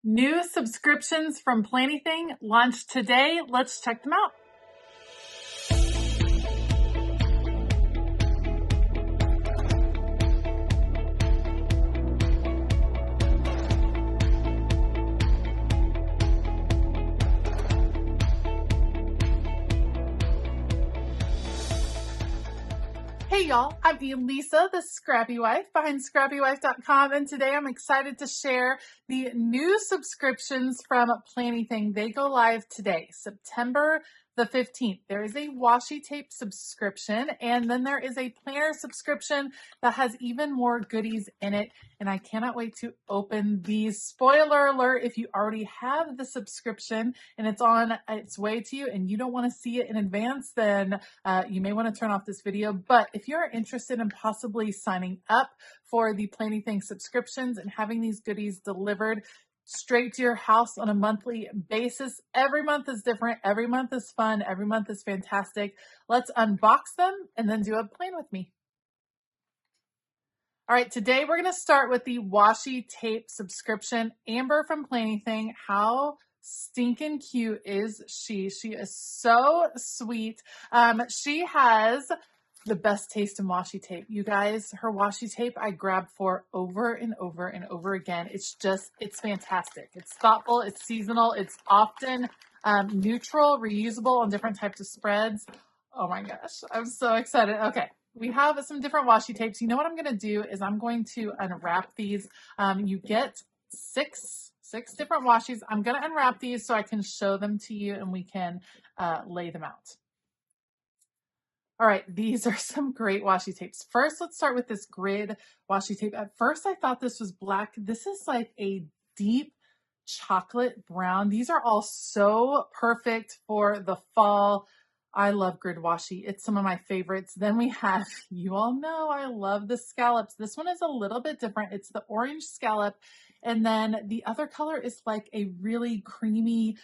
New subscriptions from Planything launched today. Let's check them out. Hey y'all, I'm Elisa, the Scrappy Wife behind ScrappyWife.com, and today I'm excited to share the new subscriptions from Planything. They go live today, September the 15th. There is a washi tape subscription, and then there is a planner subscription that has even more goodies in it, and I cannot wait to open these. Spoiler alert, if you already have the subscription and it's on its way to you and you don't want to see it in advance, then you may want to turn off this video. But if you're interested in possibly signing up for the Planything subscriptions and having these goodies delivered straight to your house on a monthly basis, every month is different, every month is fun, every month is fantastic. Let's unbox them and then do a plan with me. All right, today we're going to start with the washi tape subscription. Amber from Planything. How stinking cute is she? She is so sweet. She has the best taste in washi tape. You guys, her washi tape I grab for over and over and over again. It's fantastic. It's thoughtful, it's seasonal, it's often neutral, reusable on different types of spreads. Oh my gosh, I'm so excited. Okay. We have some different washi tapes. You know what I'm going to do is I'm going to unwrap these. You get six different washis. I'm going to unwrap these so I can show them to you and we can lay them out. All right, these are some great washi tapes. First, let's start with this grid washi tape. At first, I thought this was black. This is like a deep chocolate brown. These are all so perfect for the fall. I love grid washi. It's some of my favorites. Then we have, you all know I love the scallops. This one is a little bit different. It's the orange scallop. And then the other color is like a really creamy,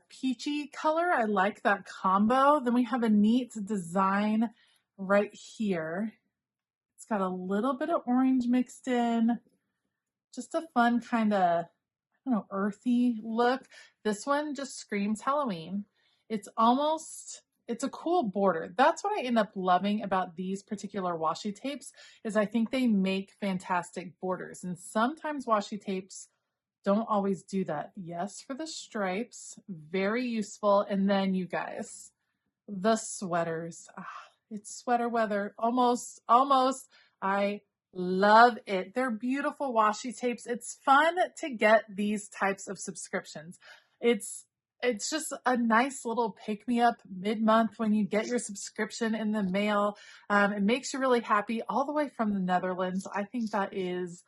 peachy color. I like that combo. Then we have a neat design right here. It's got a little bit of orange mixed in. Just a fun kind of, I don't know, earthy look. This one just screams Halloween. It's a cool border. That's what I end up loving about these particular washi tapes is I think they make fantastic borders. And sometimes washi tapes don't always do that. Yes, for the stripes, very useful. And then you guys, the sweaters. It's sweater weather. Almost. I love it. They're beautiful washi tapes. It's fun to get these types of subscriptions. It's just a nice little pick-me-up mid-month when you get your subscription in the mail. It makes you really happy all the way from the Netherlands. I think that is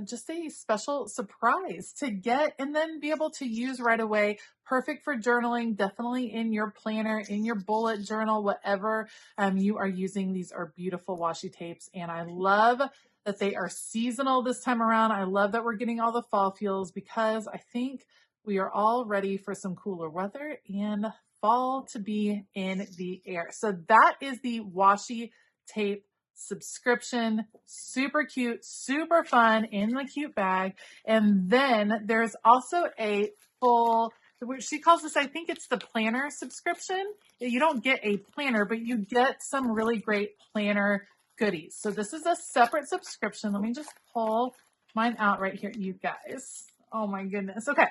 just a special surprise to get and then be able to use right away. Perfect for journaling, definitely in your planner, in your bullet journal, whatever you are using. These are beautiful washi tapes, and I love that they are seasonal this time around. I love that we're getting all the fall feels because I think we are all ready for some cooler weather and fall to be in the air. So that is the washi tape subscription. Super cute, super fun in the cute bag. And then there's also a full, she calls this, I think it's the planner subscription. You don't get a planner, but you get some really great planner goodies. So this is a separate subscription. Let me just pull mine out right here, you guys. Oh my goodness. Okay.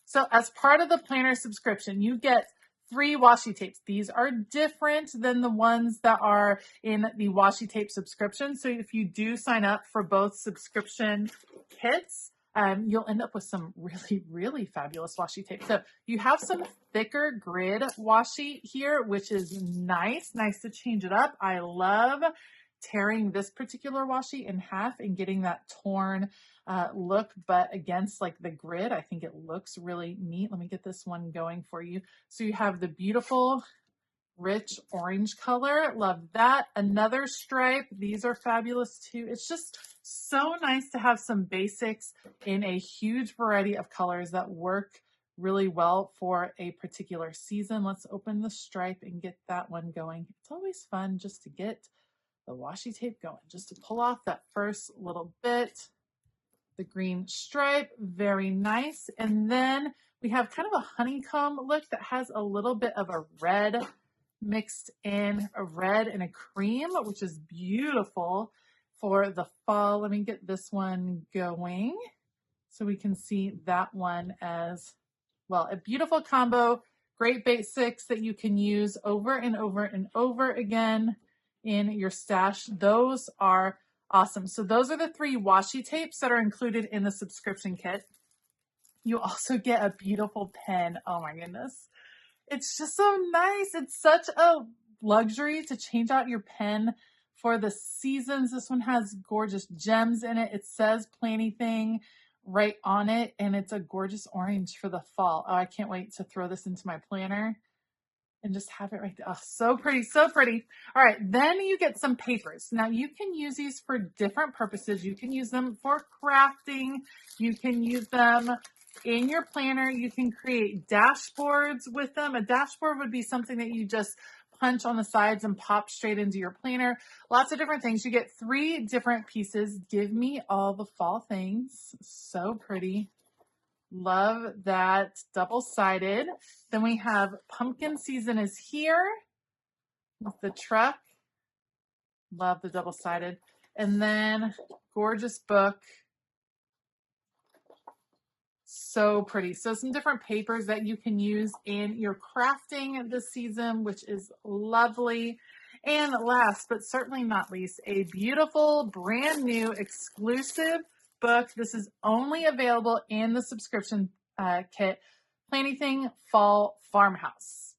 So as part of the planner subscription, you get 3 washi tapes. These are different than the ones that are in the washi tape subscription. So if you do sign up for both subscription kits, you'll end up with some really, really fabulous washi tape. So you have some thicker grid washi here, which is nice to change it up. I love tearing this particular washi in half and getting that torn look, but against like the grid, I think it looks really neat. Let me get this one going for you. So you have the beautiful rich orange color. Love that. Another stripe. These are fabulous too. It's just so nice to have some basics in a huge variety of colors that work really well for a particular season. Let's open the stripe and get that one going. It's always fun just to get the washi tape going, just to pull off that first little bit. the green stripe, very nice. And then we have kind of a honeycomb look that has a little bit of a red mixed in, a red and a cream, which is beautiful for the fall. Let me get this one going so we can see that one as well. A beautiful combo, great basics that you can use over and over and over again in your stash. Those are awesome. So those are the 3 washi tapes that are included in the subscription kit. You also get a beautiful pen. Oh my goodness. It's just so nice. It's such a luxury to change out your pen for the seasons. This one has gorgeous gems in it. It says Planything right on it, and it's a gorgeous orange for the fall. Oh, I can't wait to throw this into my planner and just have it right there. Oh, so pretty, so pretty. All right, then you get some papers. Now you can use these for different purposes. You can use them for crafting. You can use them in your planner. You can create dashboards with them. A dashboard would be something that you just punch on the sides and pop straight into your planner. Lots of different things. You get 3 different pieces. Give me all the fall things. So pretty. Love that double-sided. Then we have pumpkin season is here with the truck. Love the double-sided. And then gorgeous book. So pretty. So some different papers that you can use in your crafting this season, which is lovely. And last, but certainly not least, a beautiful, brand new, exclusive book. This is only available in the subscription kit, Planything Fall Farmhouse.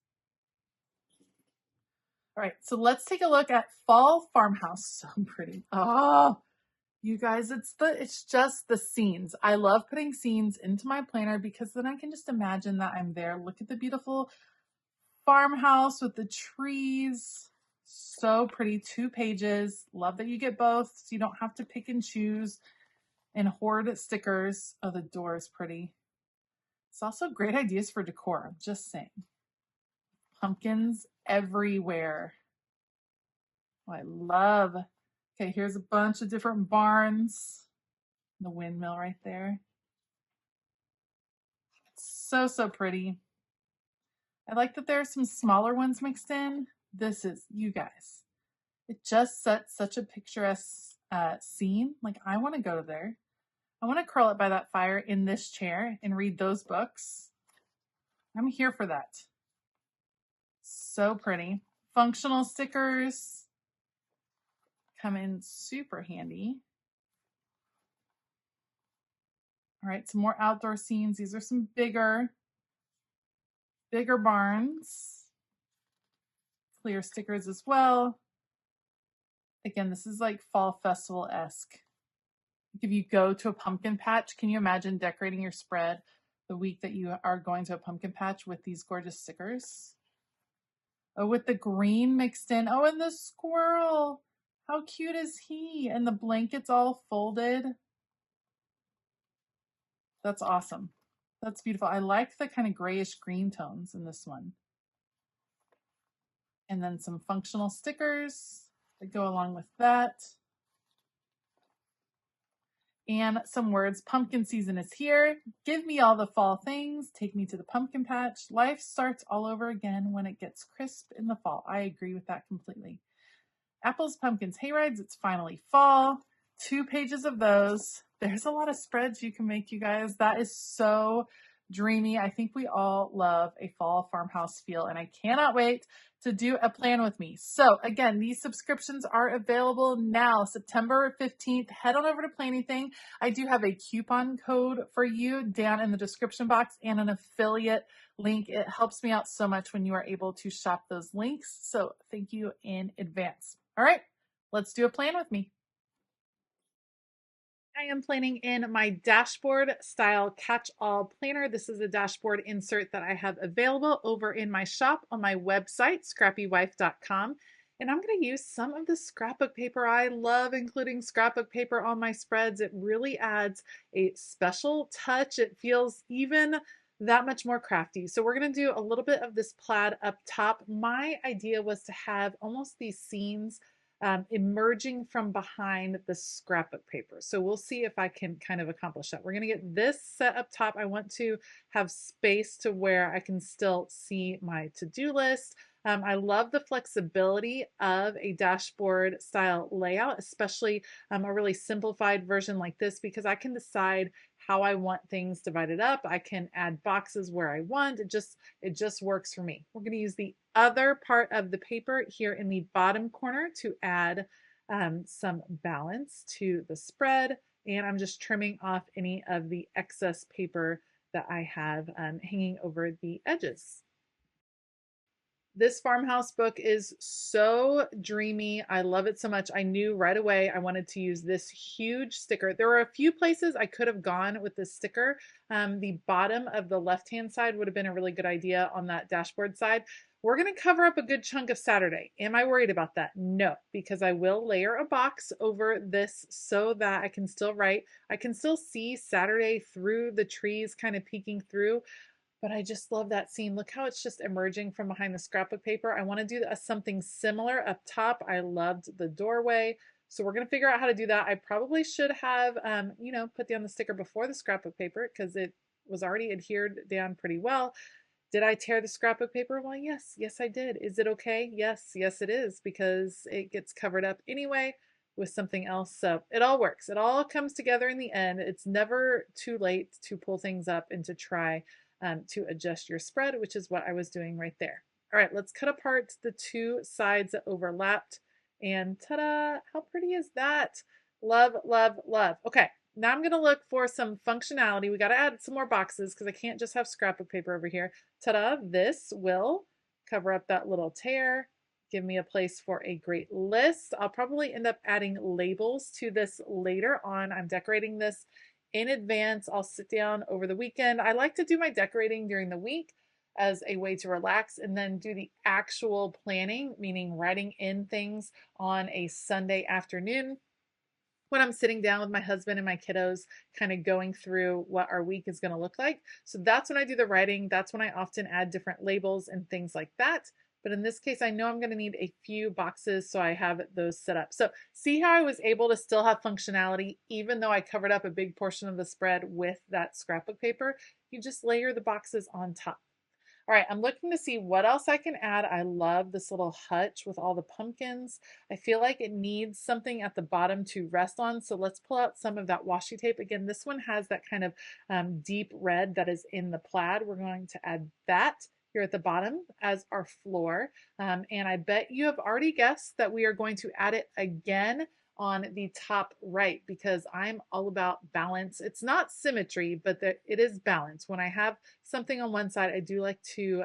All right, so let's take a look at Fall Farmhouse. So pretty. Oh, you guys, it's just the scenes. I love putting scenes into my planner because then I can just imagine that I'm there. Look at the beautiful farmhouse with the trees. So pretty. 2 pages. Love that you get both so you don't have to pick and choose and hoard stickers. Oh, the door is pretty. It's also great ideas for decor. I'm just saying. Pumpkins everywhere. Oh, I love. Okay, here's a bunch of different barns. The windmill right there. So, so pretty. I like that there are some smaller ones mixed in. This is, you guys, it just sets such a picturesque scene. Like, I want to go there. I want to curl up by that fire in this chair and read those books. I'm here for that. So pretty. Functional stickers come in super handy. All right, some more outdoor scenes. These are some bigger barns. Clear stickers as well. Again, this is like fall festival-esque. If you go to a pumpkin patch, can you imagine decorating your spread the week that you are going to a pumpkin patch with these gorgeous stickers? Oh, with the green mixed in. Oh, and the squirrel. How cute is he? And the blankets all folded. That's awesome. That's beautiful. I like the kind of grayish green tones in this one. And then some functional stickers that go along with that. And some words. Pumpkin season is here. Give me all the fall things. Take me to the pumpkin patch. Life starts all over again when it gets crisp in the fall. I agree with that completely. Apples, pumpkins, hayrides. It's finally fall. 2 pages of those. There's a lot of spreads you can make, you guys. That is so dreamy. I think we all love a fall farmhouse feel, and I cannot wait to do a plan with me. So again, these subscriptions are available now, September 15th. Head on over to Planything. I do have a coupon code for you down in the description box and an affiliate link. It helps me out so much when you are able to shop those links. So thank you in advance. All right, let's do a plan with me. I am planning in my dashboard style catch-all planner. This is a dashboard insert that I have available over in my shop on my website, ScrappyWife.com. And I'm going to use some of the scrapbook paper. I love including scrapbook paper on my spreads. It really adds a special touch. It feels even that much more crafty. So we're going to do a little bit of this plaid up top. My idea was to have almost these scenes emerging from behind the scrapbook paper. So we'll see if I can kind of accomplish that. We're going to get this set up top. I want to have space to where I can still see my to-do list. I love the flexibility of a dashboard style layout, especially a really simplified version like this, because I can decide how I want things divided up. I can add boxes where I want. It just works for me. We're going to use the other part of the paper here in the bottom corner to add some balance to the spread. And I'm just trimming off any of the excess paper that I have hanging over the edges. This farmhouse book is so dreamy. I love it so much. I knew right away I wanted to use this huge sticker. There were a few places I could have gone with this sticker. The bottom of the left-hand side would have been a really good idea on that dashboard side. We're going to cover up a good chunk of Saturday. Am I worried about that? No, because I will layer a box over this so that I can still write. I can still see Saturday through the trees kind of peeking through. But I just love that scene. Look how it's just emerging from behind the scrapbook paper. I want to do something similar up top. I loved the doorway. So we're going to figure out how to do that. I probably should have, put down the sticker before the scrapbook paper because it was already adhered down pretty well. Did I tear the scrapbook paper? Well, yes, I did. Is it okay? Yes, it is, because it gets covered up anyway with something else. So it all works. It all comes together in the end. It's never too late to pull things up and to try to adjust your spread, which is what I was doing right there. All right, let's cut apart the two sides that overlapped, and ta-da, how pretty is that? Love, love, love. Okay, now I'm gonna look for some functionality. We gotta add some more boxes because I can't just have scrapbook paper over here. Ta-da, this will cover up that little tear, give me a place for a great list. I'll probably end up adding labels to this later on. I'm decorating this in advance. I'll sit down over the weekend. I like to do my decorating during the week as a way to relax and then do the actual planning, meaning writing in things on a Sunday afternoon when I'm sitting down with my husband and my kiddos, kind of going through what our week is going to look like. So that's when I do the writing. That's when I often add different labels and things like that. But in this case, I know I'm going to need a few boxes, so I have those set up. So see how I was able to still have functionality, even though I covered up a big portion of the spread with that scrapbook paper? You just layer the boxes on top. All right, I'm looking to see what else I can add. I love this little hutch with all the pumpkins. I feel like it needs something at the bottom to rest on. So let's pull out some of that washi tape. Again, this one has that kind of deep red that is in the plaid. We're going to add that here at the bottom as our floor. And I bet you have already guessed that we are going to add it again on the top right, because I'm all about balance. It's not symmetry, but it is balance. When I have something on one side, I do like to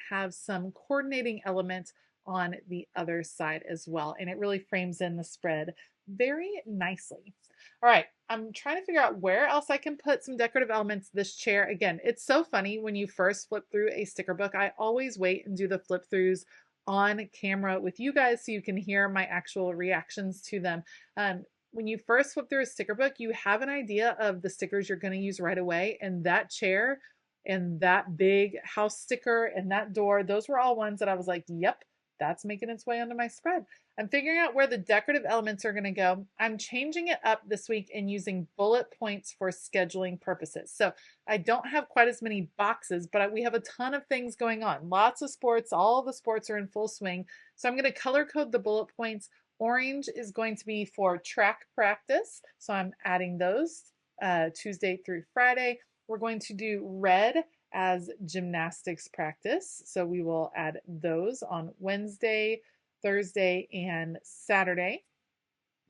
have some coordinating element on the other side as well. And it really frames in the spread very nicely. All right, I'm trying to figure out where else I can put some decorative elements. This chair, again, it's so funny when you first flip through a sticker book. I always wait and do the flip throughs on camera with you guys so you can hear my actual reactions to them. When you first flip through a sticker book, you have an idea of the stickers you're going to use right away. And that chair and that big house sticker and that door, those were all ones that I was like, yep, that's making its way onto my spread. I'm figuring out where the decorative elements are going to go. I'm changing it up this week and using bullet points for scheduling purposes. So I don't have quite as many boxes, but we have a ton of things going on. Lots of sports. All the sports are in full swing. So I'm going to color code the bullet points. Orange is going to be for track practice. So I'm adding those Tuesday through Friday. We're going to do red as gymnastics practice. So we will add those on Wednesday, Thursday, and Saturday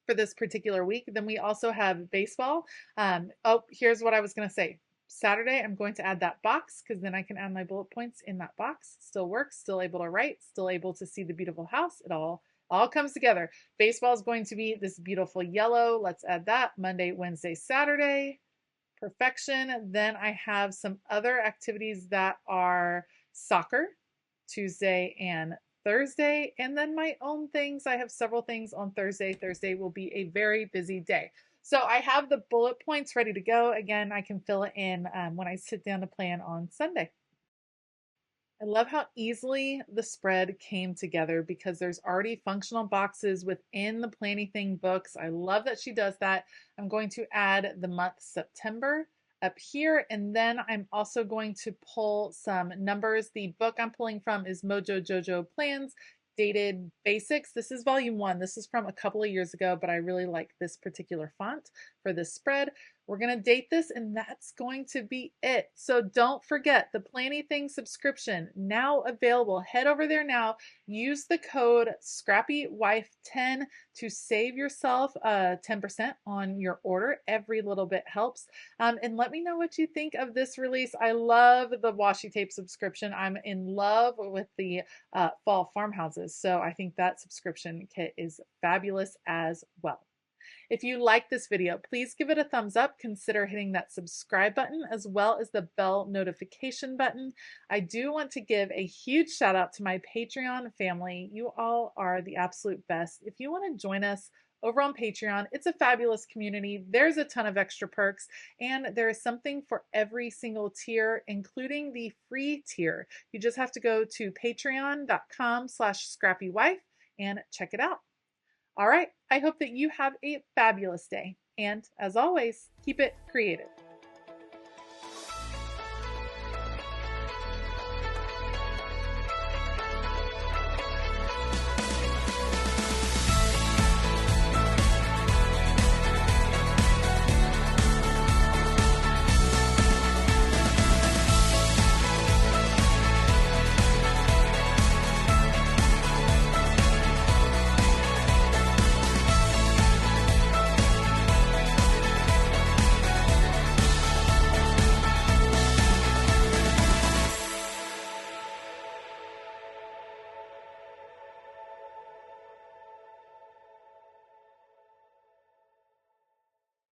for this particular week. Then we also have baseball. Here's what I was going to say. Saturday, I'm going to add that box because then I can add my bullet points in that box. Still works, still able to write, still able to see the beautiful house. It all comes together. Baseball is going to be this beautiful yellow. Let's add that Monday, Wednesday, Saturday. Perfection. Then I have some other activities that are soccer, Tuesday and Thursday, and then my own things. I have several things on Thursday. Thursday will be a very busy day. So I have the bullet points ready to go. Again, I can fill it in when I sit down to plan on Sunday. I love how easily the spread came together because there's already functional boxes within the Planything books. I love that she does that. I'm going to add the month September up here, and then I'm also going to pull some numbers. The book I'm pulling from is Mojo Jojo Plans, Dated Basics. This is volume 1. This is from a couple of years ago, but I really like this particular font for this spread. We're going to date this, and that's going to be it. So don't forget the Planything subscription now available. Head over there now. Use the code ScrappyWife10 to save yourself 10% on your order. Every little bit helps. And let me know what you think of this release. I love the washi tape subscription. I'm in love with the fall farmhouses. So I think that subscription kit is fabulous as well. If you like this video, please give it a thumbs up. Consider hitting that subscribe button as well as the bell notification button. I do want to give a huge shout out to my Patreon family. You all are the absolute best. If you want to join us over on Patreon, it's a fabulous community. There's a ton of extra perks, and there is something for every single tier, including the free tier. You just have to go to patreon.com/ScrappyWife and check it out. All right, I hope that you have a fabulous day. And as always, keep it creative.